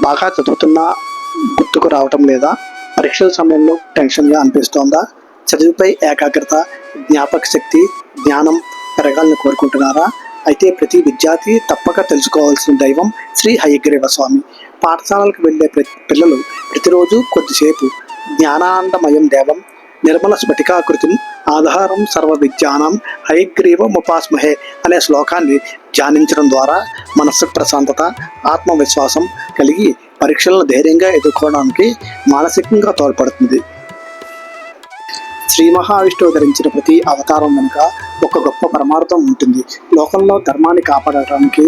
బాగా చదువుతున్నా గుర్తుకు రావటం లేదా? పరీక్షల సమయంలో టెన్షన్గా అనిపిస్తోందా? చదువుపై ఏకాగ్రత, జ్ఞాపక శక్తి, జ్ఞానం పెరగాలని కోరుకుంటున్నారా? అయితే ప్రతి విద్యార్థి తప్పక తెలుసుకోవాల్సిన దైవం శ్రీ హయగ్రీవ స్వామి. పాఠశాలకు వెళ్ళే పిల్లలు ప్రతిరోజు కొద్దిసేపు జ్ఞానానందమయం దేవం నిర్మల స్ఫటికాకృతిం ఆధారం సర్వ విద్యానం హయగ్రీవం ఉపాస్మహే అనే శ్లోకాన్ని ధ్యానించడం ద్వారా మనస్సు ప్రశాంతత, ఆత్మవిశ్వాసం కలిగి పరీక్షలను ధైర్యంగా ఎదుర్కోవడానికి మానసికంగా తోడ్పడుతుంది. శ్రీ మహావిష్ణువు ధరించిన ప్రతి అవతారం వెనుక ఒక గొప్ప పరమార్థం ఉంటుంది. లోకంలో ధర్మాన్ని కాపాడటానికి,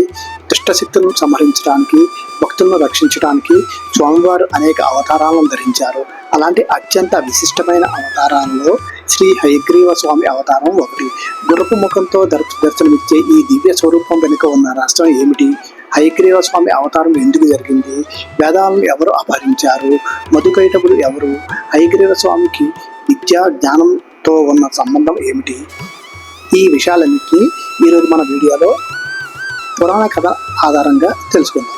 దుష్టశక్తులను సంహరించడానికి, భక్తులను రక్షించడానికి స్వామివారు అనేక అవతారాలను ధరించారు. అలాంటి అత్యంత విశిష్టమైన అవతారాలలో శ్రీ హయగ్రీవ స్వామి అవతారం ఒకటి. గుర్రపు ముఖంతో దర్శనమిచ్చే ఈ దివ్య స్వరూపం వెనుక ఉన్న రహస్యం ఏమిటి? హయగ్రీవ స్వామి అవతారం ఎందుకు జరిగింది? వేదాలను ఎవరు అపహరించారు? మధుకైటవులు ఎవరు? హయగ్రీవ స్వామికి విద్యా జ్ఞానంతో ఉన్న సంబంధం ఏమిటి? ఈ విషయాలన్నింటినీ ఈరోజు మన వీడియోలో పురాణ కథ ఆధారంగా తెలుసుకుందాం.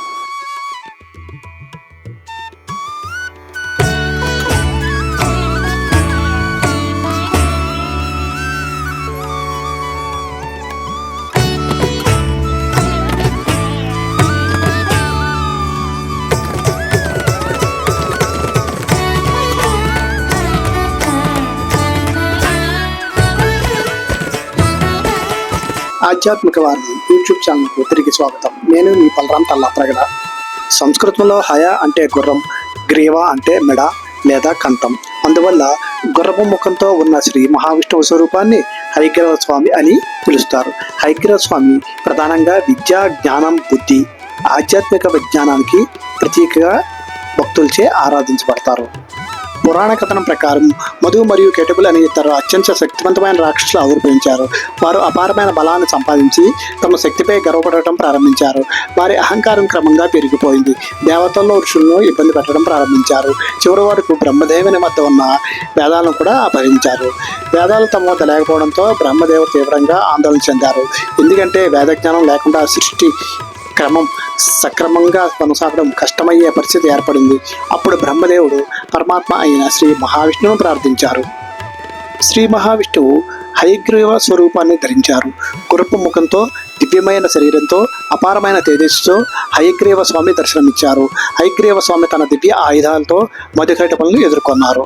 ఆధ్యాత్మిక వారిని యూట్యూబ్ ఛానల్కు తిరిగి స్వాగతం. నేను మీ బలరాం తల్లాప్రగడ. సంస్కృతంలో హయ అంటే గుర్రం, గ్రీవ అంటే మెడ లేదా కంఠం. అందువల్ల గుర్రపు ముఖంతో ఉన్న శ్రీ మహావిష్ణువు స్వరూపాన్ని హయగ్రీవ స్వామి అని పిలుస్తారు. హయగ్రీవ స్వామి ప్రధానంగా విద్యా, జ్ఞానం, బుద్ధి, ఆధ్యాత్మిక విజ్ఞానానికి ప్రతీకగా భక్తులచే ఆరాధించబడతారు. పురాణ కథనం ప్రకారం మధు మరియు కేటబుల్ అనే ఇద్దరు అత్యంత శక్తివంతమైన రాక్షసులు ఆవిర్భవించారు. వారు అపారమైన బలాన్ని సంపాదించి తమ శక్తిపై గర్వపడటం ప్రారంభించారు. వారి అహంకారం క్రమంగా పెరిగిపోయింది. దేవతల్లో ఋషులను ఇబ్బంది పెట్టడం ప్రారంభించారు. చివరి వరకు బ్రహ్మదేవుని వద్ద ఉన్న వేదాలను కూడా అపహరించారు. వేదాలు తమ వద్ద లేకపోవడంతో బ్రహ్మదేవుడు తీవ్రంగా ఆందోళన చెందారు. ఎందుకంటే వేదజ్ఞానం లేకుండా సృష్టి క్రమం సక్రమంగా కొనసాగడం కష్టమయ్యే పరిస్థితి ఏర్పడింది. అప్పుడు బ్రహ్మదేవుడు పరమాత్మ అయిన శ్రీ మహావిష్ణువును ప్రార్థించారు. శ్రీ మహావిష్ణువు హయగ్రీవ స్వరూపాన్ని ధరించారు. గుర్రపు ముఖంతో, దివ్యమైన శరీరంతో, అపారమైన తేజస్సుతో హయగ్రీవ స్వామి దర్శనమిచ్చారు. హయగ్రీవ స్వామి తన దివ్య ఆయుధాలతో మధుకైటపులను ఎదుర్కొన్నారు.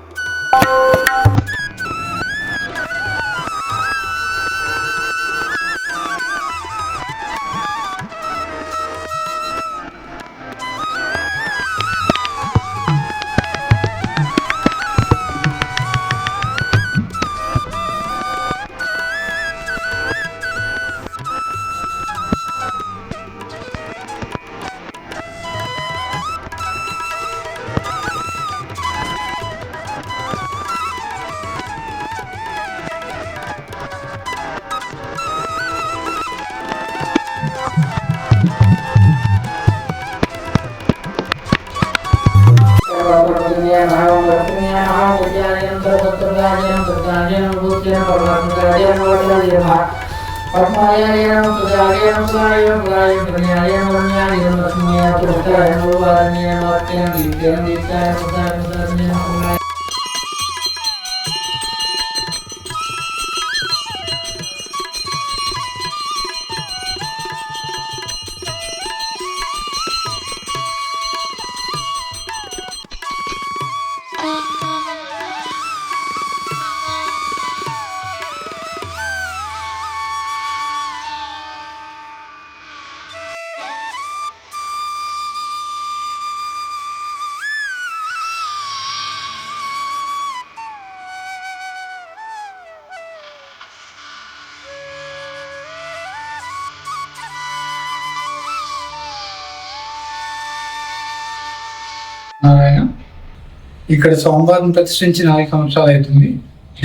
ఇక్కడ స్వామివారిని ప్రతిష్ఠించి 4 సంవత్సరాలు అవుతుంది.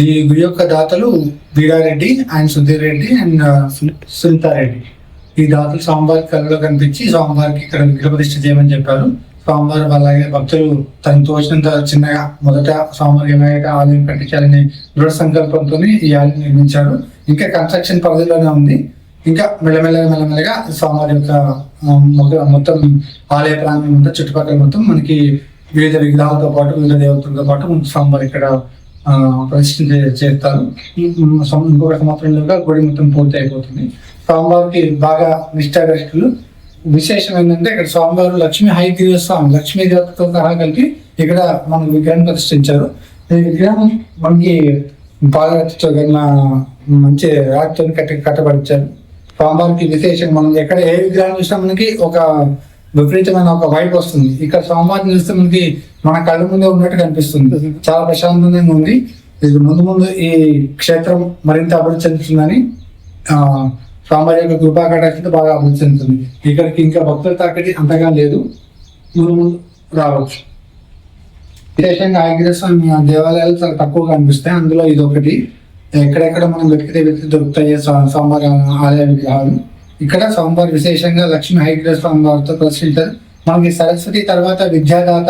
ఈ గుడి యొక్క దాతలు వీరారెడ్డి అండ్ సుధీర్ రెడ్డి అండ్ సునీతారెడ్డి. ఈ దాతలు స్వామివారి కళలో కనిపించి స్వామివారికి ఇక్కడ విగ్రహ ప్రతిష్ఠ చేయమని చెప్పారు. స్వామివారు అలాగే భక్తులు తనకు తోచినంత చిన్నగా మొదట స్వామివారి ఏమైనా ఆలయం కట్టించాలని దృఢ సంకల్పంతో ఈ ఆలయం నిర్మించారు. ఇంకా కన్స్ట్రక్షన్ పరిధిలోనే ఉంది. ఇంకా మెల్లమెల్లగా స్వామివారి యొక్క మొత్తం ఆలయ ప్రాంగణం అంతా చుట్టుపక్కల మొత్తం మనకి వివిధ విగ్రహాలతో పాటు వివిధ దేవతలతో పాటు మనకి స్వామివారి ఇక్కడ ప్రతిష్ఠ చేస్తారు. ఇంకొక సంవత్సరంలోగా గుడి మొత్తం పూర్తి అయిపోతుంది. స్వామివారికి బాగా నిష్ఠాగరిష్ఠులు. విశేషం ఏంటంటే ఇక్కడ స్వామివారు లక్ష్మీ హయగ్రీవ స్వామి లక్ష్మీ దేవతతో సహా కలిపి ఇక్కడ మనకు విగ్రహం ప్రతిష్ఠించారు. ఈ విగ్రహం మనకి పాలరాతితో మంచి రాతితో కట్టబడిచ్చారు. స్వామివారికి విశేషం మనం ఎక్కడ ఏ విగ్రహం చూసినా మనకి ఒక విపరీతమైన ఒక వైబ్ వస్తుంది. ఇక్కడ స్వామివారిని చూస్తే మనకి మన కళ్ళ ముందే ఉన్నట్టు కనిపిస్తుంది. చాలా ప్రశాంతంగా ఉంది. ఇది ముందు ఈ క్షేత్రం మరింత అభివృద్ధి చెందుతుందని స్వామివారి యొక్క కృపా కటాక్షంతో బాగా అభివృద్ధి చెందుతుంది. ఇక్కడికి ఇంకా భక్తుల తాకటి అంతగా లేదు, ముందు రావచ్చు. విశేషంగా హయగ్రీవ స్వామి దేవాలయాలు చాలా తక్కువగా కనిపిస్తాయి. అందులో ఇది ఒకటి. ఎక్కడెక్కడ మనం వెతికి దొరుకుతాయి స్వామివారి ఆలయ విగ్రహాలు. ఇక్కడ స్వామివారి విశేషంగా లక్ష్మీ హయగ్రీవ స్వామివారితో ప్రదర్శించారు. మనకి సరస్వతి తర్వాత విద్యాదాత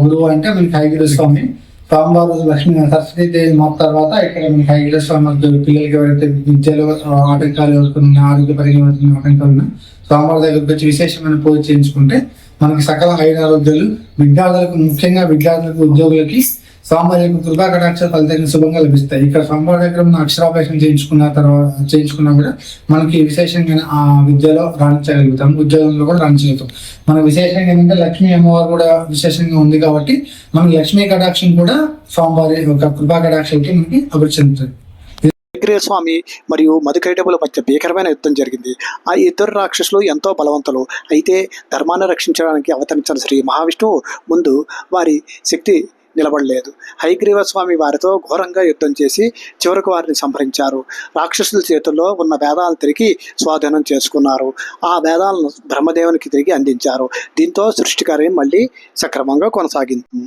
గురువు అంటే మనకి హయగ్రీవ స్వామి. స్వామివారు లక్ష్మీ సరస్వతి దేవి మాత తర్వాత ఇక్కడ మనకి హయగ్రీవ స్వామి పిల్లలకి ఎవరైతే విద్యలో ఆటంకాలు ఎవరుకున్నా, ఆరోగ్యపరంగా ఆటంకాలు ఉన్నా స్వామివారి దగ్గరికి వచ్చి విశేషమైన పూజ చేయించుకుంటే మనకి సకల ఆరోగ్యాలు, ముఖ్యంగా విద్యార్థులకు ఉద్యోగులకి స్వామివారి యొక్క కృపా కటాక్ష ఫలితంగా శుభంగా లభిస్తాయి. ఇక్కడ స్వామివారి దగ్గర మనం అక్షరాభ్యాసం చేయించుకున్నా కూడా మనకి విశేషంగా ఆ విద్యలో రాణించగలుగుతాం, ఉద్యోగంలో కూడా రాణించగలుగుతాం. మన విశేషంగా ఏంటంటే లక్ష్మీ అమ్మవారు కూడా విశేషంగా ఉంది కాబట్టి మనకి లక్ష్మీ కటాక్షం కూడా స్వామివారి యొక్క కృపా కటాక్షకి మనకి అభివృద్ధి చెందుతుంది. హయగ్రీవ స్వామి మరియు మధుకైటబుల మధ్య భీకరమైన యుద్ధం జరిగింది. ఆ ఇద్దరు రాక్షసులు ఎంతో బలవంతులు. అయితే ధర్మాన్ని రక్షించడానికి అవతరించిన శ్రీ మహావిష్ణువు ముందు వారి శక్తి నిలబడలేదు. హయగ్రీవ స్వామి వారితో ఘోరంగా యుద్ధం చేసి చివరకు వారిని సంహరించారు. రాక్షసుల చేతుల్లో ఉన్న వేదాలను తిరిగి స్వాధీనం చేసుకున్నారు. ఆ వేదాలను బ్రహ్మదేవునికి తిరిగి అందించారు. దీంతో సృష్టి కార్యం మళ్ళీ సక్రమంగా కొనసాగింది.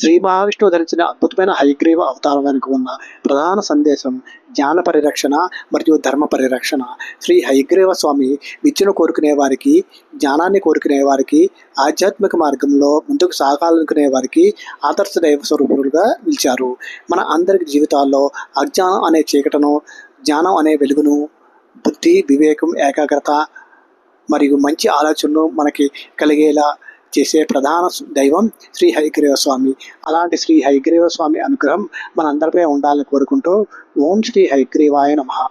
శ్రీ మహావిష్ణువు ధరించిన అద్భుతమైన హయగ్రీవ అవతారం వెనుక ఉన్న ప్రధాన సందేశం జ్ఞాన పరిరక్షణ మరియు ధర్మ పరిరక్షణ. శ్రీ హయగ్రీవ స్వామి విద్యను కోరుకునే వారికి, జ్ఞానాన్ని కోరుకునే వారికి, ఆధ్యాత్మిక మార్గంలో ముందుకు సాగాలనుకునే వారికి ఆదర్శ దైవ స్వరూపులుగా నిలిచారు. మన అందరి జీవితాల్లో అజ్ఞానం అనే చీకటను, జ్ఞానం అనే వెలుగును, బుద్ధి, వివేకం, ఏకాగ్రత మరియు మంచి ఆలోచనలు మనకి కలిగేలా చేసే ప్రధాన దైవం శ్రీ హయగ్రీవ స్వామి. అలాంటి శ్రీ హయగ్రీవ స్వామి అనుగ్రహం మనందరిపై ఉండాలని కోరుకుంటూ ఓం శ్రీ హయగ్రీవాయ నమః.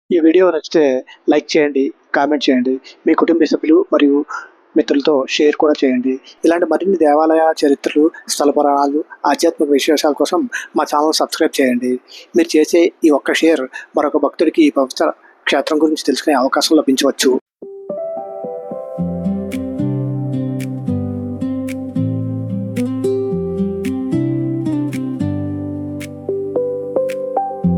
ఈ వీడియో నచ్చితే లైక్ చేయండి, కామెంట్ చేయండి, మీ కుటుంబ సభ్యులు మరియు మిత్రులతో షేర్ కూడా చేయండి. ఇలాంటి మరిన్ని దేవాలయ చరిత్రలు, స్థల పురాణాలు, ఆధ్యాత్మిక విశేషాల కోసం మా ఛానల్ సబ్స్క్రైబ్ చేయండి. మీరు చేసే ఈ ఒక్క షేర్ మరొక భక్తుడికి ఈ పవిత్ర క్షేత్రం గురించి తెలుసుకునే అవకాశం లభించవచ్చు.